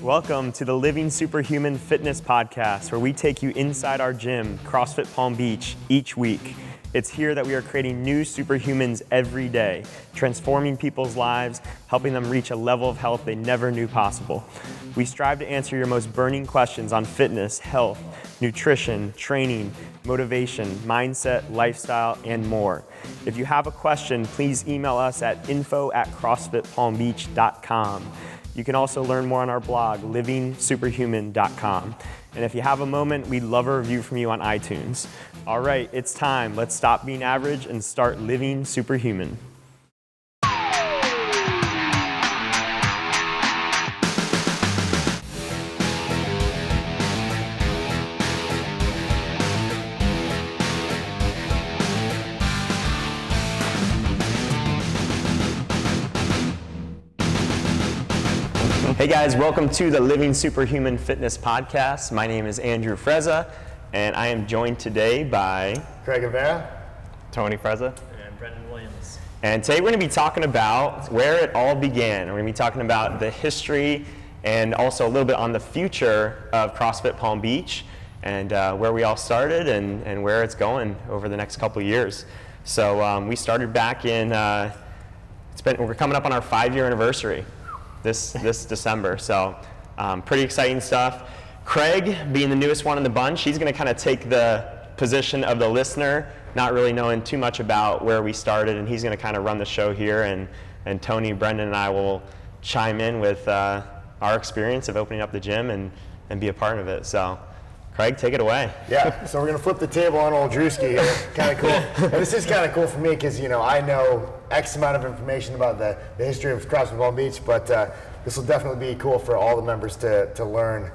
Welcome to the Living Superhuman Fitness Podcast, where we take you inside our gym, Crossfit Palm Beach, each week. It's here that we are creating new superhumans every day, transforming people's lives, helping them reach a level of health they never knew possible. We strive to answer your most burning questions on fitness, health, nutrition, training, motivation, mindset, lifestyle, and more. If you have a question, please email us at info@crossfitpalmbeach.com. You can also learn more on our blog, livingsuperhuman.com. And if you have a moment, we'd love a review from you on iTunes. All right, it's time. Let's stop being average and start living superhuman. Hey guys, welcome to the Living Superhuman Fitness Podcast. My name is Andrew Frezza, and I am joined today by Craig Avera, Tony Frezza, and Brendan Williams. And today we're going to be talking about where it all began. We're going to be talking about the history and also a little bit on the future of CrossFit Palm Beach and where we all started and where it's going over the next couple of years. So we started back in, we're coming up on our 5-year anniversary this December. So pretty exciting stuff. Craig, being the newest one in the bunch, he's going to kind of take the position of the listener, not really knowing too much about where we started, and he's going to kind of run the show here, and Tony, Brendan, and I will chime in with our experience of opening up the gym and be a part of it. So Craig, take it away. Yeah, so we're going to flip the table on old Drewski here. Kind of cool. And this is kind of cool for me because, you know, I know X amount of information about the history of CrossFit Palm Beach, but this will definitely be cool for all the members to learn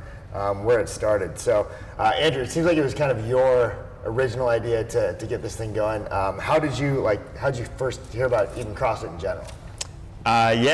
where it started. So, Andrew, it seems like it was kind of your original idea to get this thing going. How did you first hear about even CrossFit in general?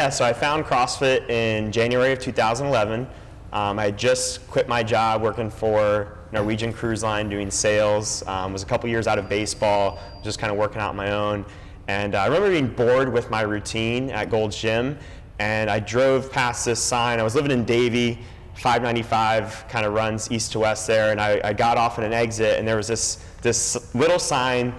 So I found CrossFit in January of 2011. I just quit my job working for Norwegian Cruise Line doing sales. Was a couple years out of baseball, just kind of working out on my own. And I remember being bored with my routine at Gold's Gym, and I drove past this sign. I was living in Davie, 595 kind of runs east to west there, and I got off at an exit, and there was this little sign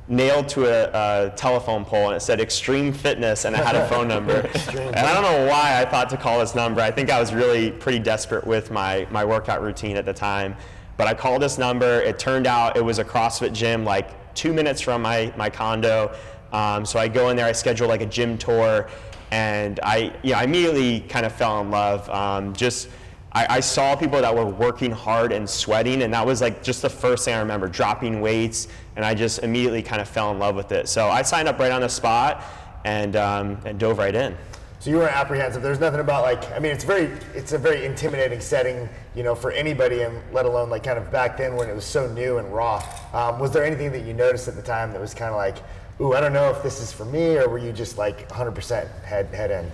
nailed to a telephone pole, and it said Extreme Fitness, and it had a phone number. And I don't know why I thought to call this number. I think I was really pretty desperate with my workout routine at the time. But I called this number. It turned out it was a CrossFit gym like 2 minutes from my condo. So I go in there, I schedule like a gym tour, and I immediately kind of fell in love. I saw people that were working hard and sweating, and that was like just the first thing I remember, dropping weights, and I just immediately kind of fell in love with it. So I signed up right on the spot and dove right in. So you weren't apprehensive. There's nothing about it's a very intimidating setting, you know, for anybody, and let alone like kind of back then when it was so new and raw. Was there anything that you noticed at the time that was kind of like, ooh, I don't know if this is for me, or were you just like 100% head in?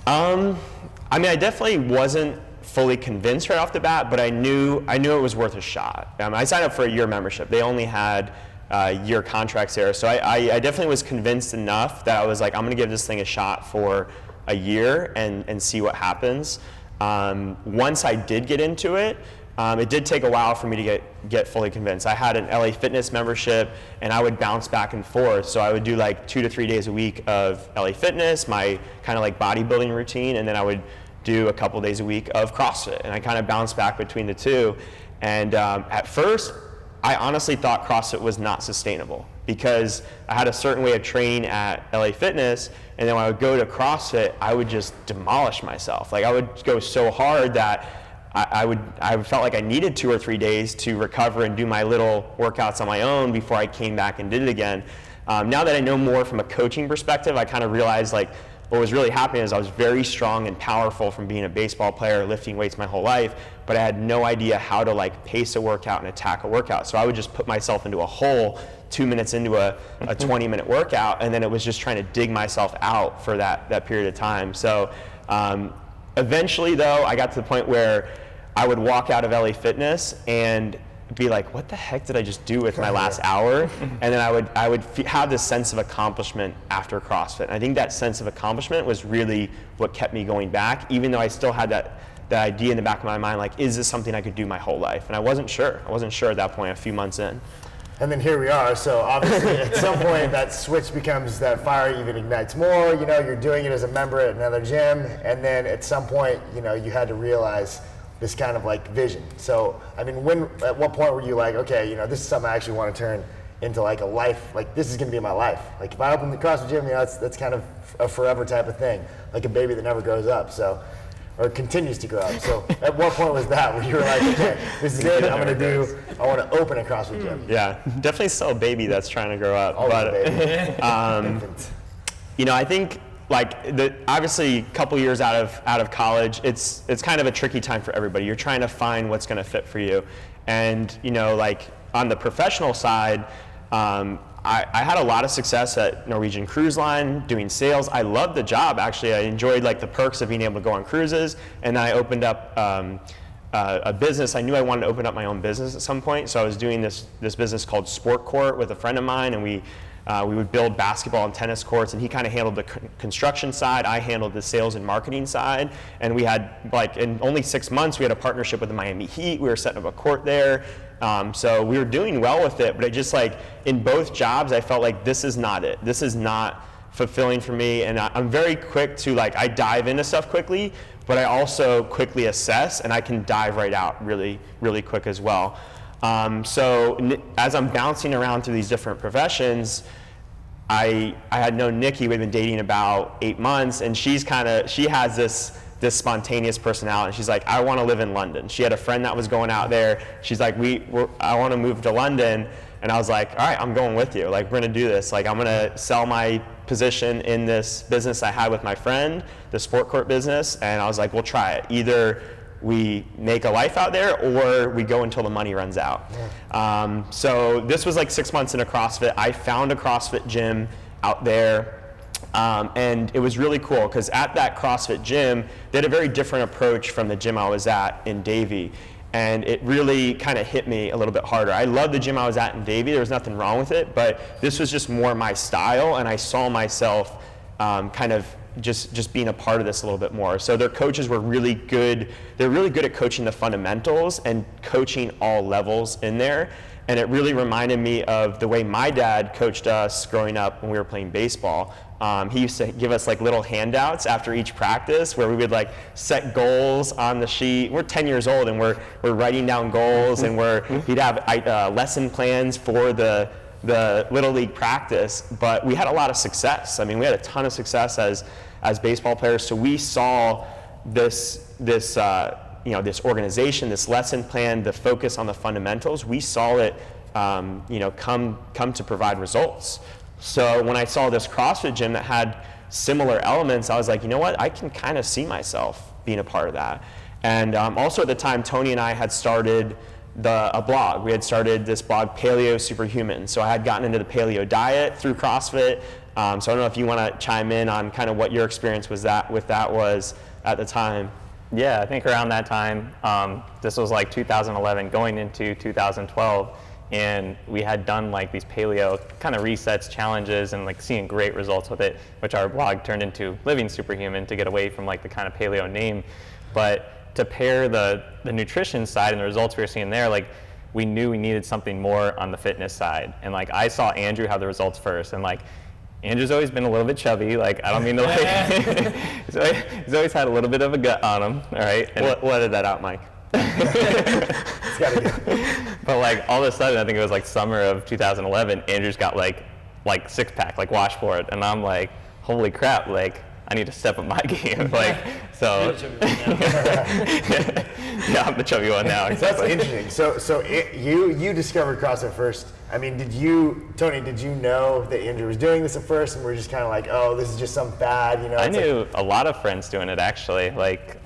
I definitely wasn't fully convinced right off the bat, but I knew it was worth a shot. I signed up for a year membership. They only had year contracts there, so I definitely was convinced enough that I was like, I'm gonna give this thing a shot for a year and see what happens. Once I did get into it, it did take a while for me to get fully convinced. I had an LA Fitness membership, and I would bounce back and forth. So I would do like 2 to 3 days a week of LA Fitness, my kind of like bodybuilding routine, and then I would do a couple days a week of CrossFit, and I kind of bounced back between the two. And at first, I honestly thought CrossFit was not sustainable because I had a certain way of training at LA Fitness, and then when I would go to CrossFit, I would just demolish myself. Like I would go so hard that I felt like I needed 2 or 3 days to recover and do my little workouts on my own before I came back and did it again. Now that I know more from a coaching perspective, I kind of realized like what was really happening is I was very strong and powerful from being a baseball player, lifting weights my whole life, but I had no idea how to like pace a workout and attack a workout. So I would just put myself into a hole 2 minutes into a 20-minute workout, and then it was just trying to dig myself out for that period of time. So eventually though, I got to the point where I would walk out of LA Fitness and be like, what the heck did I just do with my last hour? And then I would have this sense of accomplishment after CrossFit. And I think that sense of accomplishment was really what kept me going back, even though I still had that idea in the back of my mind, like, is this something I could do my whole life? And I wasn't sure. I wasn't sure at that point, a few months in. And then here we are. So obviously at some point that switch becomes, that fire even ignites more. You know, you're doing it as a member at another gym, and then at some point, you know, you had to realize this kind of like vision. So I mean, at what point were you like, okay, you know, this is something I actually want to turn into like a life, like this is going to be my life. Like if I open the CrossFit gym, you know, that's kind of a forever type of thing, like a baby that never grows up. So, or continues to grow up. So at what point was that where you were like, okay, this is it, I want to open a CrossFit gym? Yeah, definitely still a baby that's trying to grow up. Always but, a baby. You know, I think like obviously a couple years out of college, it's kind of a tricky time for everybody. You're trying to find what's going to fit for you. And, you know, like on the professional side, I had a lot of success at Norwegian Cruise Line doing sales. I loved the job, actually. I enjoyed like the perks of being able to go on cruises. And then I opened up a business. I knew I wanted to open up my own business at some point. So I was doing this business called Sport Court with a friend of mine, and we would build basketball and tennis courts, and he kind of handled the construction side. I handled the sales and marketing side. And we had, like, in only 6 months, we had a partnership with the Miami Heat. We were setting up a court there. So we were doing well with it, but it just, like, in both jobs, I felt like this is not it. This is not fulfilling for me. And I'm very quick to, like, I dive into stuff quickly, but I also quickly assess, and I can dive right out really, really quick as well. So as I'm bouncing around through these different professions, I had known Nikki. We'd been dating about 8 months, and she has this spontaneous personality. She's like, I want to live in London. She had a friend that was going out there. She's like, I want to move to London. And I was like, all right, I'm going with you. Like, we're going to do this. Like, I'm going to sell my position in this business I had with my friend, the sport court business. And I was like, we'll try it. Either we make a life out there, or we go until the money runs out. Yeah. So this was like 6 months into CrossFit. I found a CrossFit gym out there. And it was really cool because at that CrossFit gym, they had a very different approach from the gym I was at in Davie. And it really kind of hit me a little bit harder. I loved the gym I was at in Davie. There was nothing wrong with it, but this was just more my style, and I saw myself kind of just being a part of this a little bit more. So their coaches were really good. They're really good at coaching the fundamentals and coaching all levels in there. And it really reminded me of the way my dad coached us growing up when we were playing baseball. He used to give us like little handouts after each practice where we would like set goals on the sheet. We're 10 years old and we're writing down goals, and he'd have lesson plans for the Little League practice. But we had a lot of success. I mean, we had a ton of success as baseball players. So we saw this organization, this lesson plan, the focus on the fundamentals. We saw it, come to provide results. So when I saw this CrossFit gym that had similar elements, I was like, you know what? I can kind of see myself being a part of that. And also at the time, Tony and I had started a blog. We had started this blog, Paleo Superhuman. So I had gotten into the paleo diet through CrossFit. So I don't know if you want to chime in on kind of what your experience was at the time. Yeah, I think around that time, this was like 2011 going into 2012, and we had done like these paleo kind of resets, challenges, and like seeing great results with it, which our blog turned into Living Superhuman to get away from like the kind of paleo name. But to pair the nutrition side and the results we were seeing there, like we knew we needed something more on the fitness side. And like I saw Andrew have the results first, and like Andrew's always been a little bit chubby. Like, I don't mean to like, he's always had a little bit of a gut on him, all right? And We'll edit that out, Mike. It's gotta go. But like all of a sudden, I think it was like summer of 2011, Andrew's got like six pack, like wash for it. And I'm like, holy crap, like I need to step up my game. Like, so yeah, I'm the chubby one now. Exactly. That's interesting. So you discovered CrossFit first. I mean, Tony, did you know that Andrew was doing this at first, and we're just kind of like, oh, this is just some fad, you know? I knew a lot of friends doing it actually, like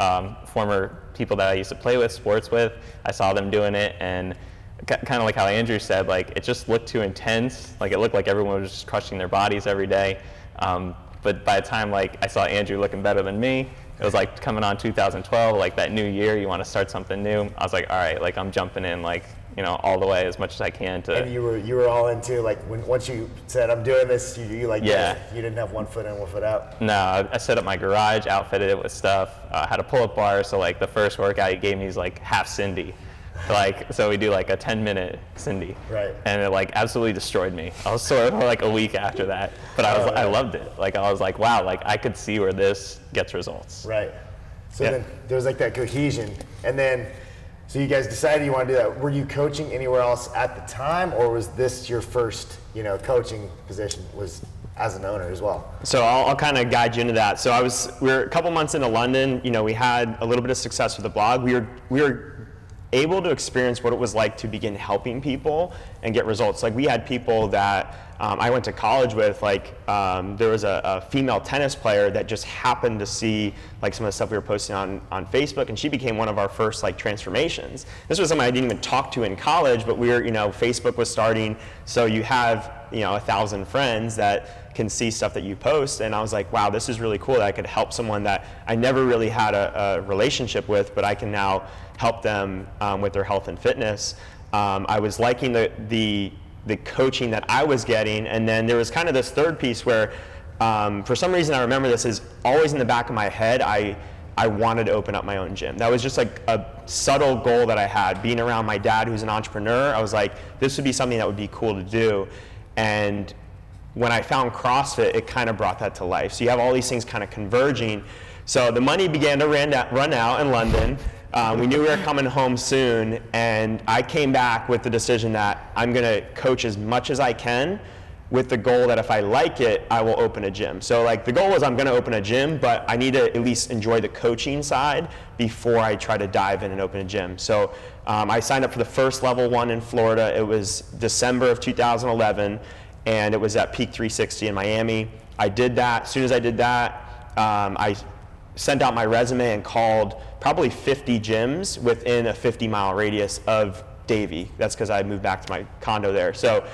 former people that I used to play with, sports with. I saw them doing it, and kind of like how Andrew said, like it just looked too intense. Like it looked like everyone was just crushing their bodies every day. But by the time like I saw Andrew looking better than me, it was like coming on 2012, like that new year, you want to start something new. I was like, all right, like I'm jumping in, like all the way as much as I can to. And you were all into, like, once you said, I'm doing this, you like, Yeah. You didn't have one foot in, one foot out? No, I set up my garage, outfitted it with stuff, had a pull-up bar, so like the first workout he gave me is like half Cindy. So we do like a 10-minute Cindy. Right. And it like absolutely destroyed me. I was sore for like a week after that, but I loved it. Like I was like, wow, like I could see where this gets results. Right. So Yeah. then there was like that cohesion. And then, so you guys decided you want to do that. Were you coaching anywhere else at the time, or was this your first, coaching position was as an owner as well? So I'll kind of guide you into that. So we were a couple months into London. We had a little bit of success with the blog. We were able to experience what it was like to begin helping people and get results. Like we had people that I went to college with, like there was a female tennis player that just happened to see like some of the stuff we were posting on Facebook, and she became one of our first like transformations. This was something I didn't even talk to in college, but Facebook was starting, so you have 1,000 friends that can see stuff that you post, and I was like, wow, this is really cool that I could help someone that I never really had a relationship with, but I can now help them with their health and fitness. I was liking the coaching that I was getting, and then there was kind of this third piece where for some reason I remember this is always in the back of my head, I wanted to open up my own gym. That was just like a subtle goal that I had. Being around my dad who's an entrepreneur, I was like, this would be something that would be cool to do. And when I found CrossFit, it kind of brought that to life. So you have all these things kind of converging. So the money began to run out in London. We knew we were coming home soon, and I came back with the decision that I'm going to coach as much as I can with the goal that if I like it, I will open a gym. So like the goal was I'm going to open a gym, but I need to at least enjoy the coaching side before I try to dive in and open a gym. So I signed up for the first level one in Florida. It was December of 2011, and it was at Peak 360 in Miami. I did that. As soon as I did that, I sent out my resume and called probably 50 gyms within a 50-mile radius of Davie. That's because I moved back to my condo there. So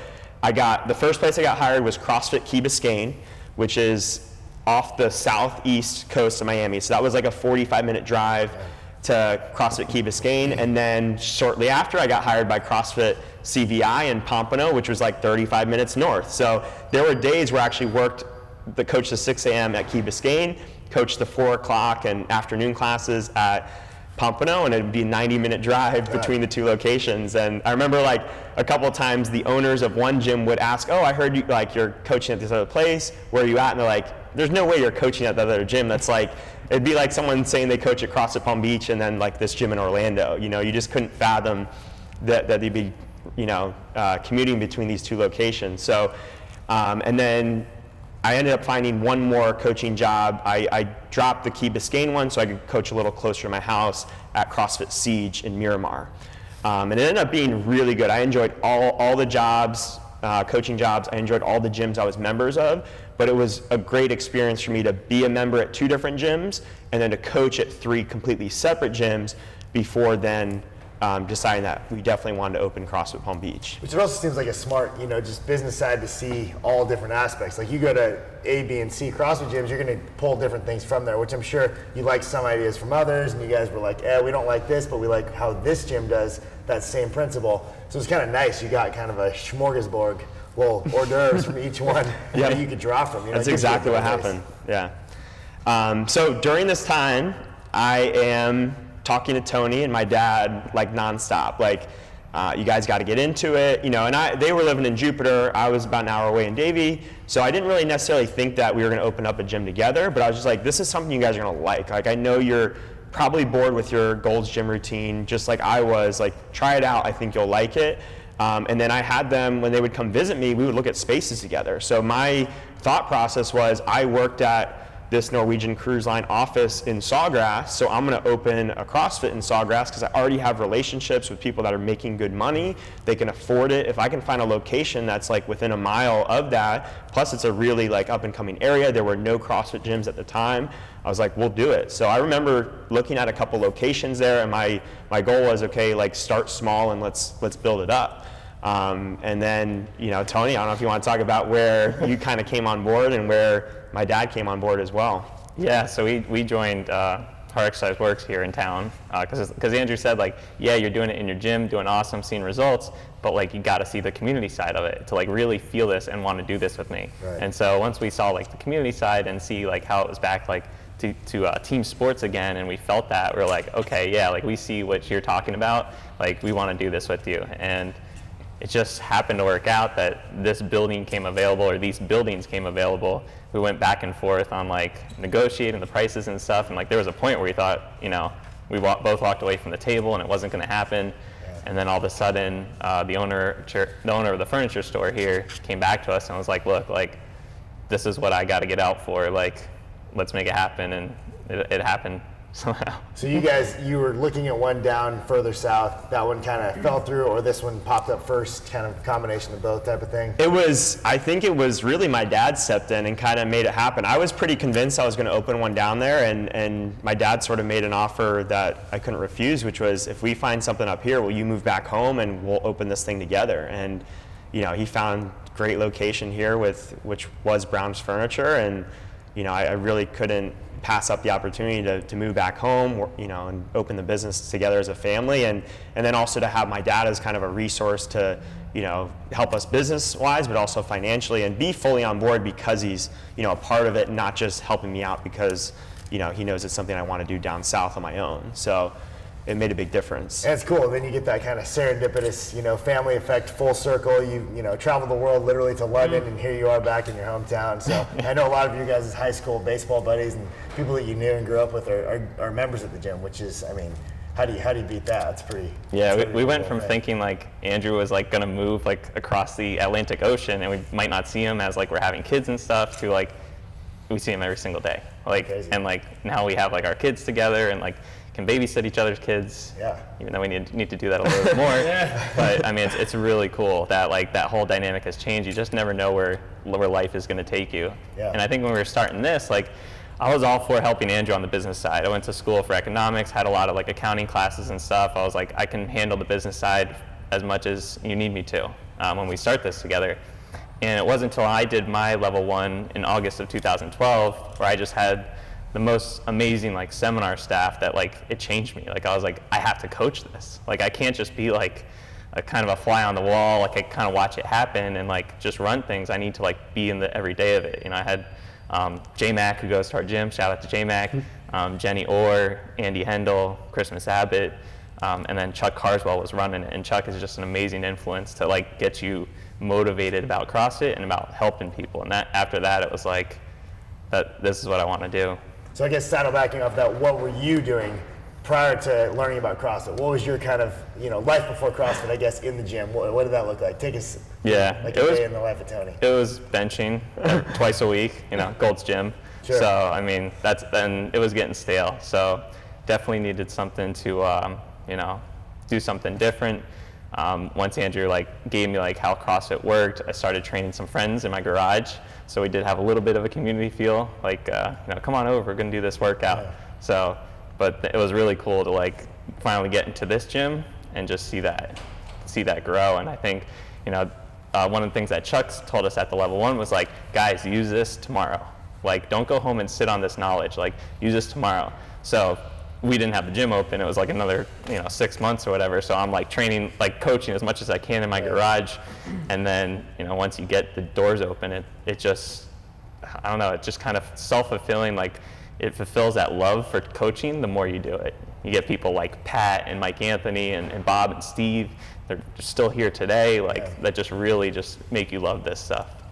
the first place I got hired was CrossFit Key Biscayne, which is off the southeast coast of Miami. So that was like a 45-minute drive to CrossFit Key Biscayne. And then shortly after, I got hired by CrossFit CVI in Pompano, which was like 35 minutes north. So there were days where I actually coached the 6 a.m. at Key Biscayne, coached the 4 o'clock and afternoon classes at Pompano, and it'd be a 90-minute drive between the two locations. And I remember like a couple of times the owners of one gym would ask, oh, I heard you're coaching at this other place, where are you at? And they're like, there's no way you're coaching at that other gym. That's like, it'd be like someone saying they coach at CrossFit Palm Beach and then like this gym in Orlando. You just couldn't fathom that they'd be commuting between these two locations. So and then I ended up finding one more coaching job. I dropped the Key Biscayne one so I could coach a little closer to my house at CrossFit Siege in Miramar. And it ended up being really good. I enjoyed all the jobs, coaching jobs. I enjoyed all the gyms I was members of, but it was a great experience for me to be a member at 2 different gyms and then to coach at 3 completely separate gyms before then deciding that we definitely wanted to open CrossFit Palm Beach. Which it also seems like a smart, just business side to see all different aspects. Like you go to A, B, and C CrossFit gyms, you're going to pull different things from there, which I'm sure you like some ideas from others, and you guys were like, we don't like this, but we like how this gym does that same principle. So it's kind of nice. You got kind of a smorgasbord, well, hors d'oeuvres from each one that you could draw from. That's exactly what happened. Yeah. So during this time, I am talking to Tony and my dad like nonstop, like you guys got to get into it, and they were living in Jupiter. I was about an hour away in Davie, so I didn't really necessarily think that we were going to open up a gym together, but I was just like, this is something you guys are going to like I know you're probably bored with your Gold's Gym routine just like I was, like try it out, I think you'll like it. And then I had them, when they would come visit me, we would look at spaces together. So my thought process was, I worked at this Norwegian Cruise Line office in Sawgrass, so I'm going to open a CrossFit in Sawgrass because I already have relationships with people that are making good money. They can afford it. If I can find a location that's like within a mile of that, plus it's a really like up and coming area, there were no CrossFit gyms at the time, I was like, we'll do it. So I remember looking at a couple locations there, and my goal was, okay, like start small and let's build it up. And then, Tony, I don't know if you want to talk about where you kind of came on board and where my dad came on board as well. Yeah, so we joined Hard Exercise works here in town. Because Andrew said, like, yeah, you're doing it in your gym, doing awesome, seeing results, but like you got to see the community side of it to like really feel this and want to do this with me. Right. And so once we saw like the community side and see like how it was back like to team sports again, and we felt that, we're like, okay, yeah, like we see what you're talking about, like we want to do this with you. And it just happened to work out that this building came available, or these buildings came available. We went back and forth on like negotiating the prices and stuff, and like there was a point where we thought, you know, we both walked away from the table and it wasn't going to happen. And then all of a sudden, the owner of the furniture store here came back to us and was like, look, like this is what I got to get out for, like let's make it happen. And it happened somehow. So you were looking at one down further south. That one kind of fell through, or this one popped up first, kind of combination of both type of thing? I think it was really my dad stepped in and kind of made it happen. I was pretty convinced I was going to open one down there, and my dad sort of made an offer that I couldn't refuse, which was, if we find something up here, will you move back home and we'll open this thing together? And you know, he found great location here which was Brown's Furniture, and you know, I really couldn't pass up the opportunity to move back home, you know, and open the business together as a family, and then also to have my dad as kind of a resource to, you know, help us business-wise, but also financially, and be fully on board because he's, you know, a part of it, not just helping me out because, you know, he knows it's something I want to do down south on my own. So it made a big difference. And it's cool. Then you get that kind of serendipitous, you know, family effect, full circle. You know, travel the world literally to London, and here you are back in your hometown. So I know a lot of you guys' high school baseball buddies and people that you knew and grew up with are members at the gym, which is, I mean, how do you beat that? It's pretty. Yeah, we went from thinking like Andrew was like gonna move like across the Atlantic Ocean and we might not see him as like we're having kids and stuff, to like we see him every single day. Like, crazy. and like now we have like our kids together and like can babysit each other's kids. Yeah. Even though we need to do that a little bit more. Yeah. But I mean, it's really cool that like that whole dynamic has changed. You just never know where life is going to take you. Yeah. And I think when we were starting this, like I was all for helping Andrew on the business side. I went to school for economics, had a lot of like accounting classes and stuff. I was like, I can handle the business side as much as you need me to when we start this together. And it wasn't until I did my level 1 in August of 2012 where I just had the most amazing like seminar staff that like it changed me. Like I was like, I have to coach this. Like I can't just be like a kind of a fly on the wall. Like I kind of watch it happen and like just run things. I need to like be in the everyday of it. You know, I had J Mac, who goes to our gym. Shout out to J Mac. Jenny Orr, Andy Hendel, Christmas Abbott, and then Chuck Carswell was running it. And Chuck is just an amazing influence to like get you motivated about CrossFit and about helping people. And that after that, it was like, this is what I want to do. So I guess saddle backing off that, what were you doing prior to learning about CrossFit? What was your kind of, you know, life before CrossFit, I guess, in the gym? What did that look like? Take us like a day in the life of Tony. It was benching twice a week, you know, Gold's Gym. Sure. So, I mean, then it was getting stale. So definitely needed something to, you know, do something different. Once Andrew like gave me like how CrossFit worked, I started training some friends in my garage. So we did have a little bit of a community feel, like, you know, come on over, we're gonna do this workout. Yeah. So, but it was really cool to like finally get into this gym and just see that grow. And I think, you know, one of the things that Chuck told us at the level 1 was like, guys, use this tomorrow. Like, don't go home and sit on this knowledge. Like, use this tomorrow. So we didn't have the gym open. It was like another, you know, 6 months or whatever. So I'm like training, like coaching as much as I can in my garage. And then, you know, once you get the doors open, it just, I don't know, it's just kind of self-fulfilling. Like it fulfills that love for coaching the more you do it. You get people like Pat and Mike Anthony and Bob and Steve. They're still here today. Like that just really just make you love this stuff.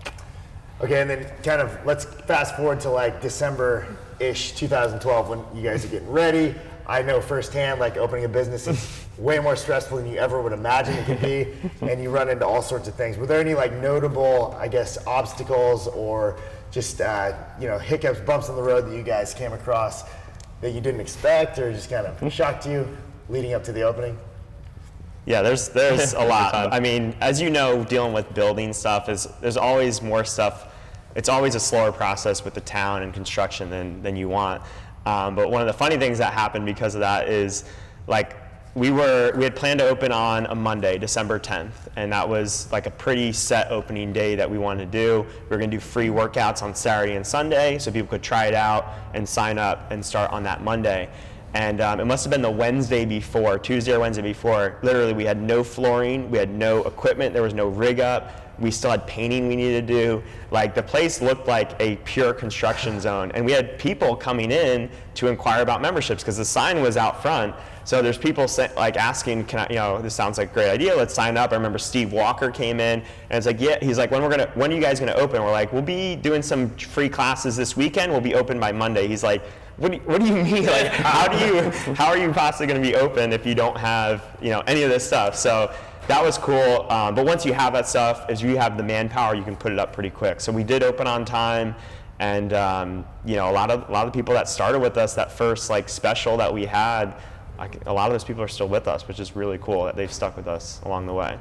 Okay, and then kind of let's fast forward to like December-ish 2012 when you guys are getting ready. I know firsthand, like opening a business is way more stressful than you ever would imagine it could be, and you run into all sorts of things. Were there any like notable, I guess, obstacles or just you know, hiccups, bumps in the road that you guys came across that you didn't expect or just kind of shocked you leading up to the opening? Yeah, there's a lot. I mean, as you know, dealing with building stuff there's always more stuff. It's always a slower process with the town and construction than you want. But one of the funny things that happened because of that is, like, we had planned to open on a Monday, December 10th, and that was like a pretty set opening day that we wanted to do. We were going to do free workouts on Saturday and Sunday so people could try it out and sign up and start on that Monday. And it must have been the Wednesday before, Tuesday or Wednesday before. Literally, we had no flooring, we had no equipment, there was no rig up. We still had painting we needed to do. Like, the place looked like a pure construction zone. And we had people coming in to inquire about memberships because the sign was out front. So there's people like asking, can I, this sounds like a great idea, let's sign up. I remember Steve Walker came in and it's like, yeah, he's like, when are you guys gonna open? We're like, we'll be doing some free classes this weekend, we'll be open by Monday. He's like, what do you mean? Like, how are you possibly gonna be open if you don't have, any of this stuff? So that was cool, but once you have that stuff, as you have the manpower, you can put it up pretty quick. So we did open on time, and a lot of the people that started with us, that first like special that we had, a lot of those people are still with us, which is really cool that they've stuck with us along the way.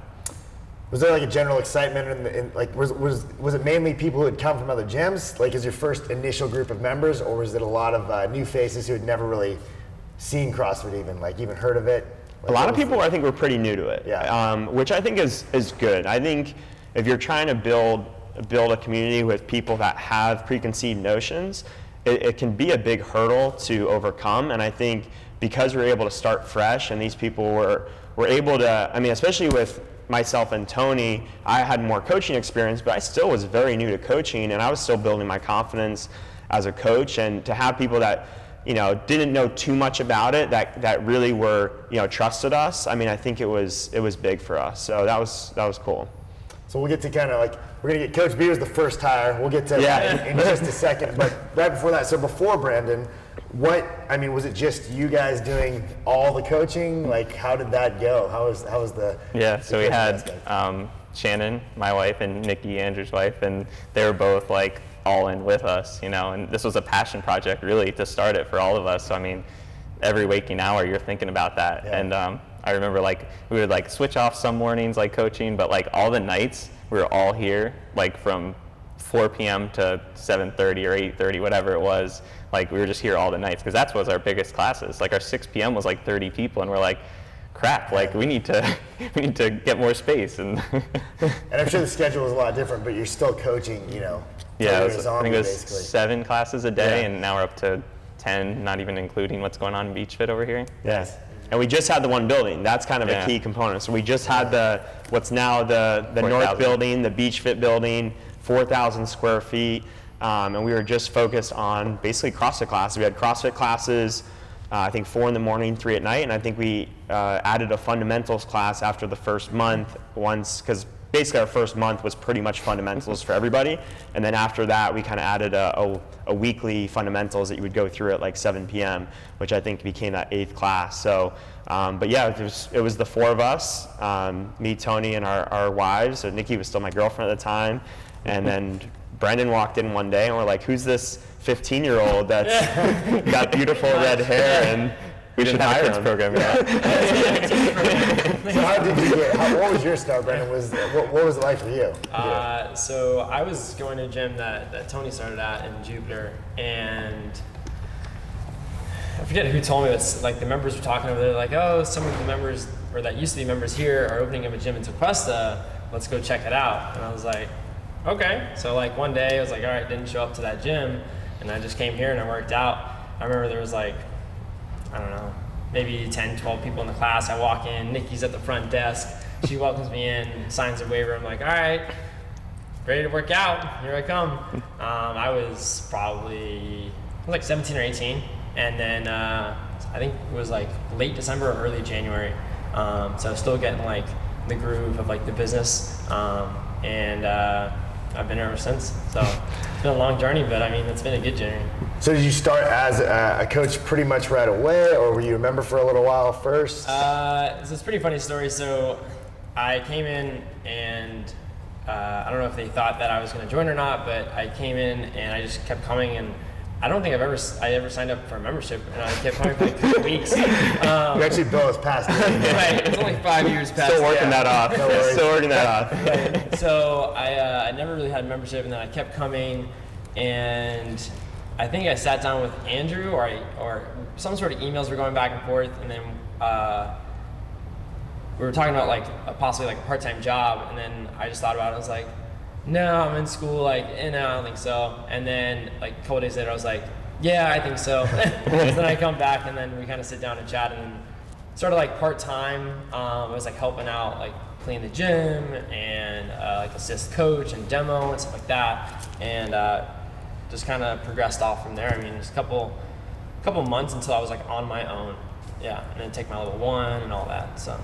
Was there like a general excitement was it mainly people who had come from other gyms, like as your first initial group of members, or was it a lot of new faces who had never really seen CrossFit even heard of it? Like, a lot of people I think were pretty new to it, yeah. Which I think is good. I think if you're trying to build a community with people that have preconceived notions, it can be a big hurdle to overcome. And I think because we were able to start fresh, and these people were able to, especially with myself and Tony, I had more coaching experience, but I still was very new to coaching, and I was still building my confidence as a coach. And to have people that didn't know too much about it, that really were, trusted us. I think it was big for us. So that was cool. So we'll get to we're gonna get Coach B was the first hire. We'll get to that in just a second. But right before that, so before Brandon, was it just you guys doing all the coaching? Like, how did that go? How was the? Yeah, so we had Shannon, my wife, and Nikki, Andrew's wife, and they were both like all in with us, and this was a passion project really to start it for all of us. So every waking hour you're thinking about that. Yeah. And I remember we would switch off some mornings coaching, but all the nights we were all here from 4 p.m. to 7:30 or 8:30, whatever it was. We were just here all the nights because that was our biggest classes. Our 6 p.m. was 30 people, and we're like, crap, we need to get more space. And I'm sure the schedule was a lot different, but you're still coaching, Yeah, I think it was basically 7 classes a day, and now we're up to 10, not even including what's going on in Beachfit over here. Yes. And we just had the one building. That's kind of a key component. So we just had what's now the North building, the Beachfit building, 4,000 square feet. And we were just focused on basically CrossFit classes. We had CrossFit classes, I think 4 in the morning, 3 at night. And I think we added a fundamentals class after the first month once, because basically our first month was pretty much fundamentals for everybody. And then after that, we kind of added a weekly fundamentals that you would go through at 7 p.m., which I think became that 8th class. So, but yeah, it was the 4 of us, me, Tony, and our wives. So Nikki was still my girlfriend at the time. And then Brendan walked in one day and we're like, who's this 15-year-old that's got beautiful red hair, and we should hire him. Program, So how did you what was your start, Brendan? What was it like for you? So I was going to a gym that Tony started at in Jupiter, and I forget who told me, it's the members were talking over there, oh, some of the members, or that used to be members here, are opening up a gym in Tequesta, let's go check it out. And I was like, okay. So one day I was like, all right, didn't show up to that gym, and I just came here and I worked out. I remember there was I don't know, maybe 10, 12 people in the class. I walk in, Nikki's at the front desk. She welcomes me in, signs a waiver. I'm like, all right, ready to work out. Here I come. I was probably 17 or 18. And then I think it was late December or early January. So I was still getting the groove of the business. And I've been here ever since. So it's been a long journey, but it's been a good journey. So did you start as a coach pretty much right away, or were you a member for a little while first? So it's a pretty funny story. So I came in, and I don't know if they thought that I was going to join or not, but I came in and I just kept coming, and I don't think I ever signed up for a membership, and I kept coming for 2 weeks. You actually both passed it. Right, it's only 5 years past. Still working that off. No worries. Still working that off. Right. So I never really had a membership, and then I kept coming, and I think I sat down with Andrew, or some sort of emails were going back and forth, and then we were talking about possibly a part-time job, and then I just thought about it. I was like, no, I'm in school, no, I don't think so. And then a couple days later, I was like, Yeah, I think so. Then I come back and then we kind of sit down and chat, and sort of like part-time, I was like helping out, like clean the gym and like assist coach and demo and stuff like that, and just kind of progressed off from there. I mean, just a couple months until I was like on my own. Yeah, and then take my level 1 and all that. So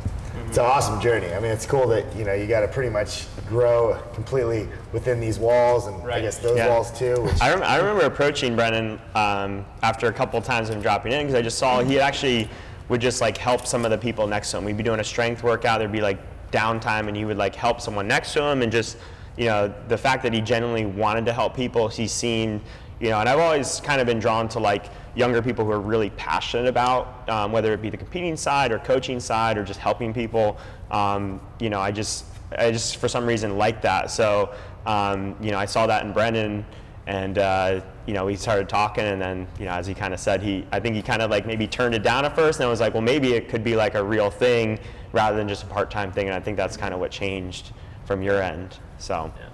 It's an awesome journey. I mean, it's cool that you got to pretty much grow completely within these walls, and I Right. guess those Yeah. walls too. Which, I remember approaching Brennan after a couple times of him dropping in, because I just saw he actually would just like help some of the people next to him. We'd be doing a strength workout, there'd be like downtime, and he would like help someone next to him, and just the fact that he genuinely wanted to help people, he's seen, and I've always kind of been drawn to like younger people who are really passionate about whether it be the competing side or coaching side or just helping people. I just for some reason like that. So I saw that in Brendan, and we started talking, and then as he kind of said, I think he kind of like maybe turned it down at first, and I was like, well, maybe it could be like a real thing rather than just a part-time thing, and I think that's kind of what changed from your end. So. yeah.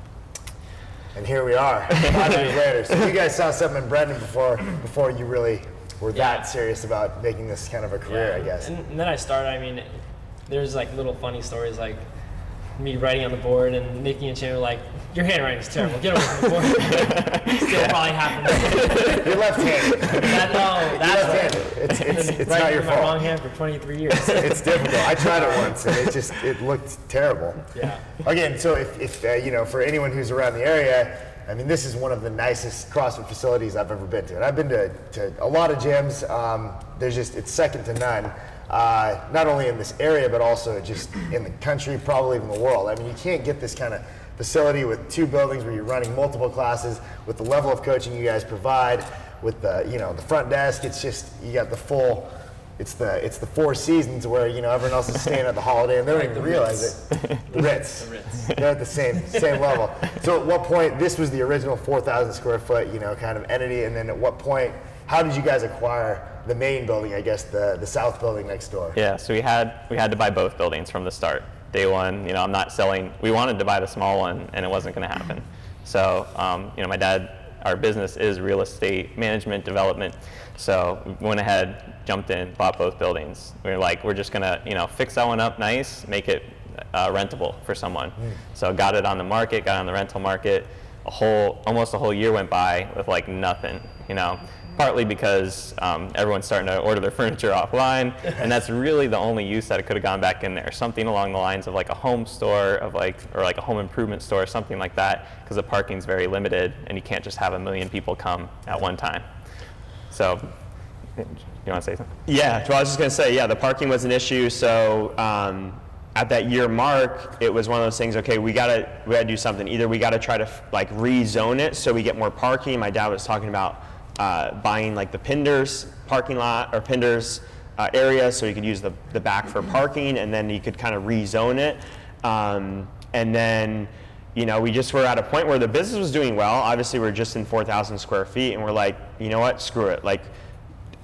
and here we are, 5 years later. So you guys saw something in Brendan before you really were Yeah. that serious about making this kind of a career, Yeah. I guess. And then I started. I mean, there's like little funny stories, like me writing on the board and Nikki and Chandler like, your handwriting is terrible. Get away from the board. Still probably happened. You're left-handed. That's left-handed. It's not writing your with my fault. wrong hand for 23 years. It's difficult. I tried it once, and it looked terrible. Yeah. Again, so if for anyone who's around the area, I mean, this is one of the nicest CrossFit facilities I've ever been to, and I've been to a lot of gyms. It's second to none, not only in this area but also just in the country, probably even the world. I mean, you can't get this kind of facility with 2 buildings where you're running multiple classes with the level of coaching you guys provide, with the front desk. It's just, you got the full. It's the 4 seasons where everyone else is staying at the Holiday and they don't Like even the realize Ritz. it. The Ritz. The Ritz. They're at the same level. So at what point, this was the original 4,000 square foot kind of entity, and then at what point, how did you guys acquire the main building? I guess the south building next door. Yeah, so we had to buy both buildings from the start. Day one, I'm not selling. We wanted to buy the small one, and it wasn't going to happen. So, my dad, our business is real estate management development. So we went ahead, jumped in, bought both buildings. We were like, we're just going to, fix that one up nice, make it rentable for someone. So got it on the market, got on the rental market. Almost a whole year went by with like nothing, partly because everyone's starting to order their furniture offline, and that's really the only use that it could have gone back in there. Something along the lines of like a home store, or like a home improvement store, something like that, because the parking's very limited, and you can't just have 1 million people come at one time. So, you want to say something? Yeah, well, I was just going to say, the parking was an issue. So at that year mark, it was one of those things, okay, we gotta do something. Either we got to try to like rezone it so we get more parking. My dad was talking about buying like the Pinders parking lot or Pinders area so you could use the back for parking, and then you could kind of rezone it. And then, we just were at a point where the business was doing well. Obviously, we're just in 4,000 square feet, and we're like, you know what, screw it. Like,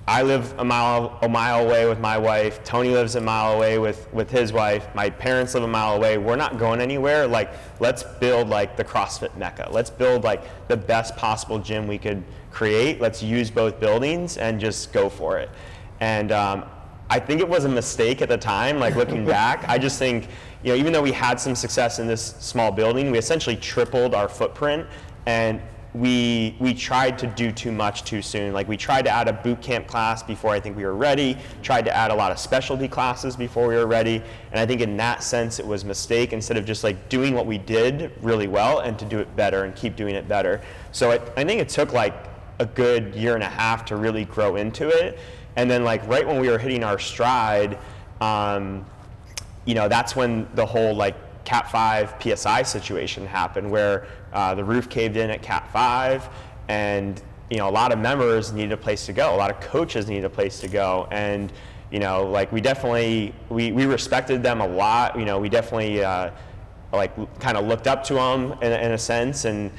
I live a mile away with my wife. Tony lives a mile away with his wife. My parents live a mile away. We're not going anywhere. Like, let's build like the CrossFit Mecca. Let's build like the best possible gym we could create. Let's use both buildings and just go for it. And I think it was a mistake at the time, like looking back. I just think, even though we had some success in this small building, we essentially tripled our footprint, and we tried to do too much too soon. Like, we tried to add a boot camp class before I think we were ready, tried to add a lot of specialty classes before we were ready, and I think in that sense it was a mistake, instead of just like doing what we did really well and to do it better and keep doing it better. So I think it took like a good 1.5 years to really grow into it. And then like right when we were hitting our stride, that's when the whole like Cat 5 PSI situation happened, where the roof caved in at Cat 5, and a lot of members needed a place to go, a lot of coaches needed a place to go, and like we definitely we respected them a lot. We definitely like kind of looked up to them in a sense, and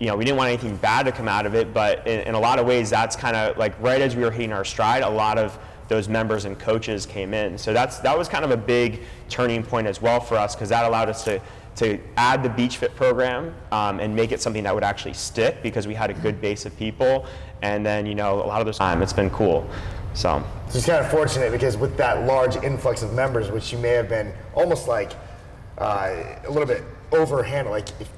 we didn't want anything bad to come out of it, but in a lot of ways, that's kind of like right as we were hitting our stride, a lot of those members and coaches came in. So that was kind of a big turning point as well for us, because that allowed us to to add the Beachfit program and make it something that would actually stick, because we had a good base of people, and then a lot of this time it's been cool. So it's kind of fortunate, because with that large influx of members, which you may have been almost like a little bit overhandled, like if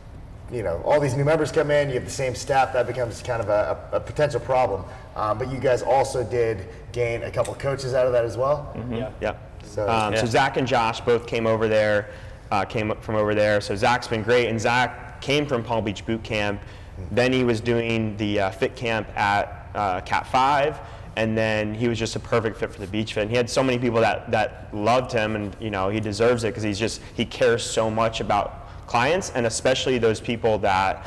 all these new members come in, you have the same staff, that becomes kind of a potential problem. But you guys also did gain a couple coaches out of that as well. yeah. So, So Zach and Josh both came over there, came up from over there. So Zach's been great, and Zach came from Palm Beach Boot Camp. Then he was doing the fit camp at Cat 5, and then he was just a perfect fit for the Beachfit. And he had so many people that loved him, and he deserves it, because he cares so much about clients, and especially those people that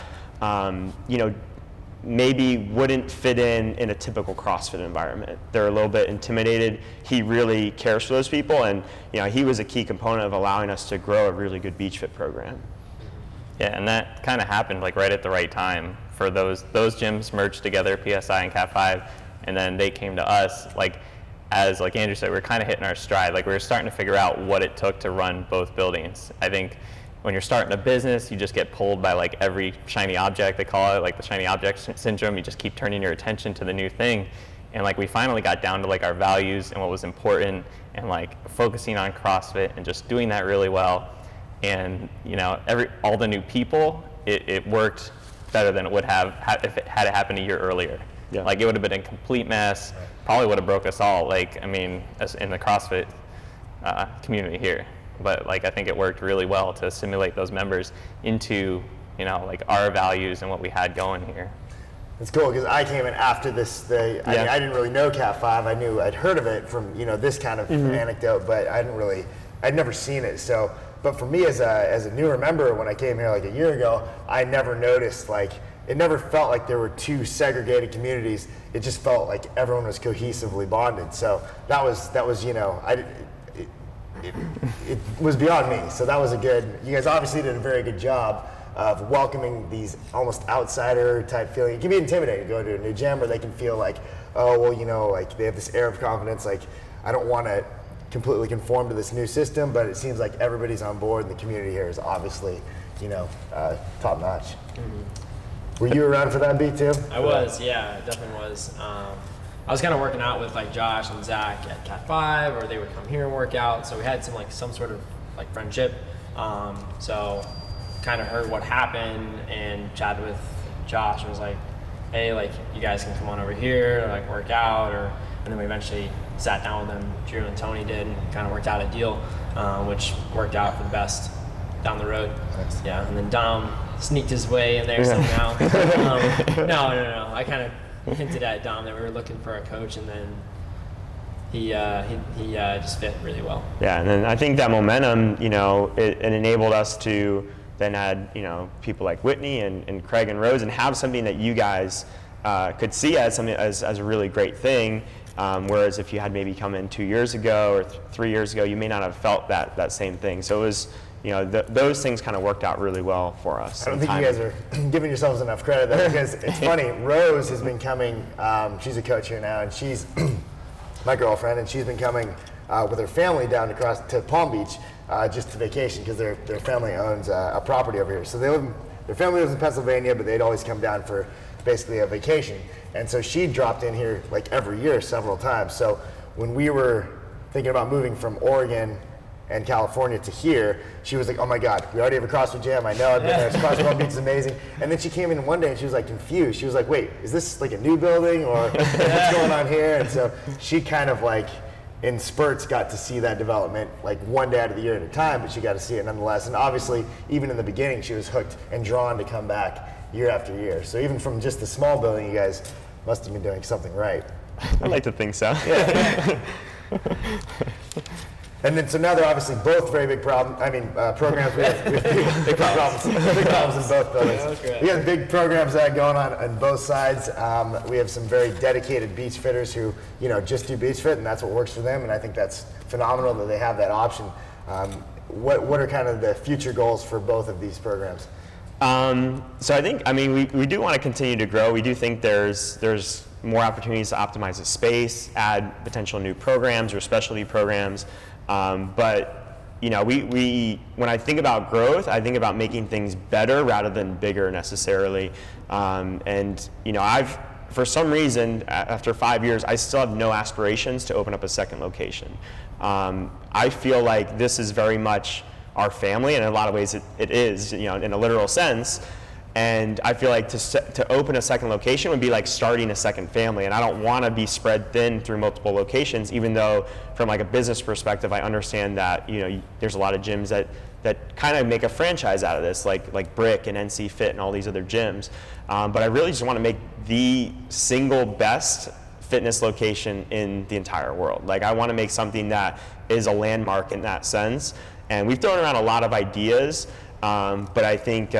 maybe wouldn't fit in a typical CrossFit environment. They're a little bit intimidated. He really cares for those people, and he was a key component of allowing us to grow a really good Beachfit program. Yeah, and that kind of happened like right at the right time for those gyms merged together, PSI and Cat 5, and then they came to us. As Andrew said, we were kind of hitting our stride. We were starting to figure out what it took to run both buildings. I think when you're starting a business, you just get pulled by every shiny object. They call it the shiny object syndrome. You just keep turning your attention to the new thing. And we finally got down to our values and what was important, and focusing on CrossFit and just doing that really well. And all the new people, it worked better than it would have if it had happened a year earlier. Yeah. It would have been a complete mess. Probably would have broke us all. As in the CrossFit community here. But I think it worked really well to assimilate those members into our values and what we had going here. it's cool, because I came in after this. I didn't really know Cat 5. I'd heard of it from this kind of anecdote, but I'd never seen it. So, but for me as a newer member, when I came here a year ago, I never noticed it never felt like there were two segregated communities. It just felt like everyone was cohesively bonded. So that was it was beyond me. So that was you guys obviously did a very good job of welcoming these almost outsider type feeling. It can be intimidating to go to a new gym where they can feel they have this air of confidence. I don't want to completely conform to this new system, but it seems like everybody's on board, and the community here is obviously, top notch. Were you around for that beat too? I was, yeah, it definitely was. I was kind of working out with Josh and Zach at Cat 5, or they would come here and work out. So we had some sort of friendship. So kind of heard what happened and chatted with Josh and was like, hey, you guys can come on over here, work out, and then we eventually sat down with them. Drew and Tony did, and kind of worked out a deal, which worked out for the best down the road. Nice. Yeah, and then Dom sneaked his way in there somehow. No. I kind of hinted at Dom that we were looking for a coach, and then he just fit really well. Yeah, and then I think that momentum, it enabled us to then add, people like Whitney and Craig and Rose, and have something that you guys could see as something as a really great thing. Whereas if you had maybe come in 2 years ago or 3 years ago, you may not have felt that same thing. So it was, those things kind of worked out really well for us. I don't think you guys are giving yourselves enough credit though, because it's funny. Rose has been coming. She's a coach here now, and she's my girlfriend, and she's been coming with her family down to Palm Beach just to vacation, because their family owns a property over here. So their family lives in Pennsylvania, but they'd always come down for basically a vacation. And so she dropped in here every year several times. So when we were thinking about moving from Oregon and California to here, she was like, oh my God, we already have a CrossFit gym. I know, I've been there. CrossFit Palm Beach is amazing. And then she came in one day and she was confused. She was like, wait, is this a new building, or what's going on here? And so she kind of in spurts got to see that development one day out of the year at a time, but she got to see it nonetheless. And obviously, even in the beginning, she was hooked and drawn to come back year after year. So even from just the small building, you guys must have been doing something right. I'd like to think so. Yeah. And then, so now they're obviously both very big programs. We have big problems in both buildings. Yeah, we have big programs going on both sides. We have some very dedicated beach fitters who, just do beach fit, and that's what works for them. And I think that's phenomenal that they have that option. What are kind of the future goals for both of these programs? So I think, we do want to continue to grow. We do think there's more opportunities to optimize the space, add potential new programs or specialty programs. But when I think about growth, I think about making things better rather than bigger necessarily. For some reason, after 5 years, I still have no aspirations to open up a second location. I feel like this is very much our family, and in a lot of ways it is, in a literal sense. And I feel like to open a second location would be like starting a second family, and I don't want to be spread thin through multiple locations, even though from like a business perspective, I understand that there's a lot of gyms that kind of make a franchise out of this, like Brick and NC Fit and all these other gyms. But I really just want to make the single best fitness location in the entire world. Like, I want to make something that is a landmark in that sense. And we've thrown around a lot of ideas, but I think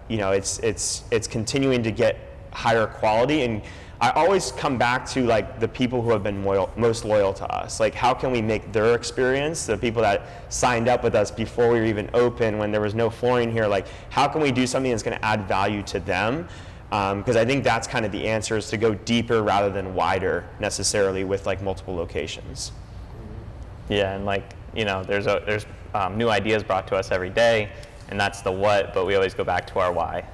it's continuing to get higher quality. And I always come back to like the people who have been most loyal to us. Like, how can we make their experience, the people that signed up with us before we were even open, when there was no flooring here, like how can we do something that's going to add value to them? Because I think that's kind of the answer, is to go deeper rather than wider necessarily with like multiple locations. Yeah, and there's new ideas brought to us every day, and that's the what, but we always go back to our why.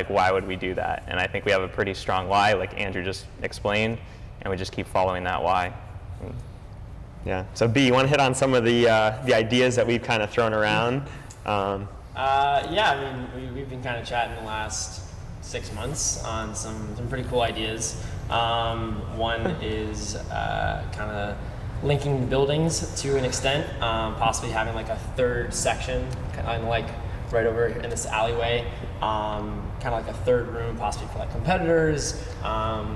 Why would we do that? And I think we have a pretty strong why, like Andrew just explained, and we just keep following that why. Yeah. So B, you want to hit on some of the ideas that we've kind of thrown around? We've been kind of chatting the last 6 months on some pretty cool ideas. One is kind of linking buildings to an extent, possibly having like a third section, kind of like right over in this alleyway, kind of like a third room, possibly for like competitors. A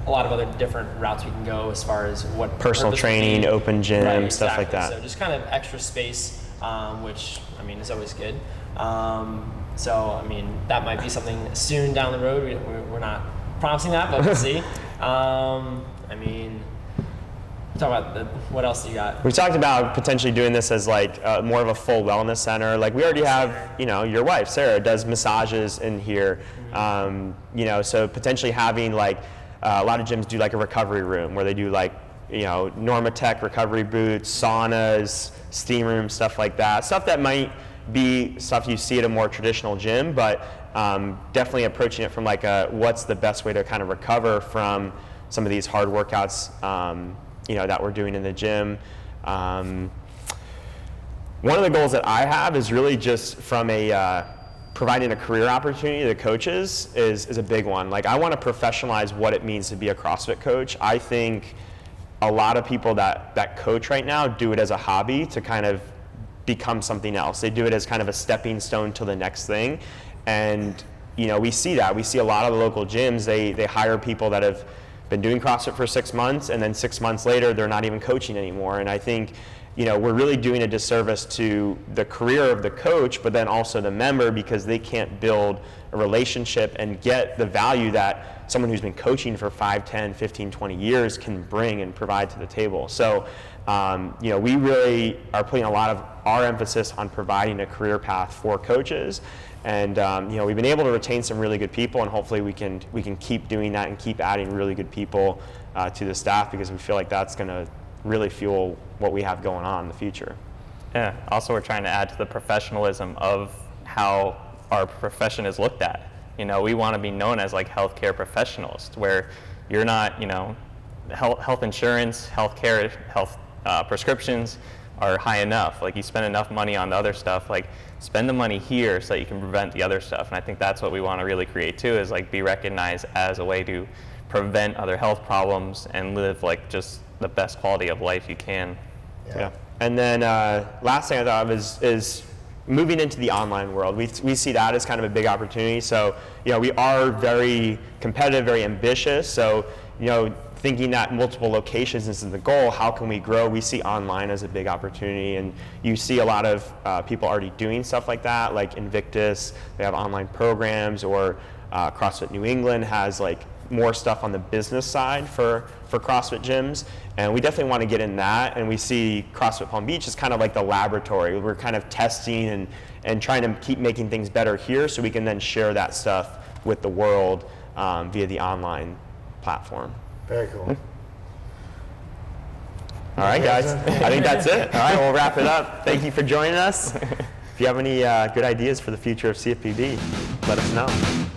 lot of other different routes we can go as far as what personal training, open gym, right, stuff like exactly. that. So just kind of extra space, which is always good. That might be something soon down the road. We're not promising that, but we'll see. Talk about what else do you got? We talked about potentially doing this as like more of a full wellness center. Like, we already have, your wife Sarah does massages in here. So potentially having like a lot of gyms do like a recovery room where they do like Normatec recovery boots, saunas, steam rooms, stuff like that. Stuff that might be stuff you see at a more traditional gym, but definitely approaching it from like what's the best way to kind of recover from some of these hard workouts that we're doing in the gym. One of the goals that I have is really just from providing a career opportunity to coaches is a big one. Like, I want to professionalize what it means to be a CrossFit coach. I think a lot of people that coach right now do it as a hobby to kind of become something else. They do it as kind of a stepping stone to the next thing. And we see that. We see a lot of the local gyms, they hire people that have been doing CrossFit for 6 months, and then 6 months later they're not even coaching anymore. And I think we're really doing a disservice to the career of the coach, but then also the member, because they can't build a relationship and get the value that someone who's been coaching for 5, 10, 15, 20 years can bring and provide to the table. So we really are putting a lot of our emphasis on providing a career path for coaches. And we've been able to retain some really good people, and hopefully we can keep doing that and keep adding really good people to the staff, because we feel like that's going to really fuel what we have going on in the future. Yeah. Also, we're trying to add to the professionalism of how our profession is looked at. We want to be known as like healthcare professionals, where you're not, health insurance, healthcare, health prescriptions are high enough. Like, you spend enough money on the other stuff, like spend the money here so that you can prevent the other stuff. And I think that's what we want to really create too, is like be recognized as a way to prevent other health problems and live like just the best quality of life you can. Yeah. And then last thing I thought of is moving into the online world. We see that as kind of a big opportunity. So, we are very competitive, very ambitious. So, thinking that multiple locations is the goal, how can we grow? We see online as a big opportunity, and you see a lot of people already doing stuff like that, like Invictus, they have online programs, or CrossFit New England has like more stuff on the business side for CrossFit gyms, and we definitely want to get in that. And we see CrossFit Palm Beach as kind of like the laboratory. We're kind of testing and trying to keep making things better here, so we can then share that stuff with the world via the online platform. Very cool. All right, guys. I think that's it. All right, we'll wrap it up. Thank you for joining us. If you have any good ideas for the future of CFPB, let us know.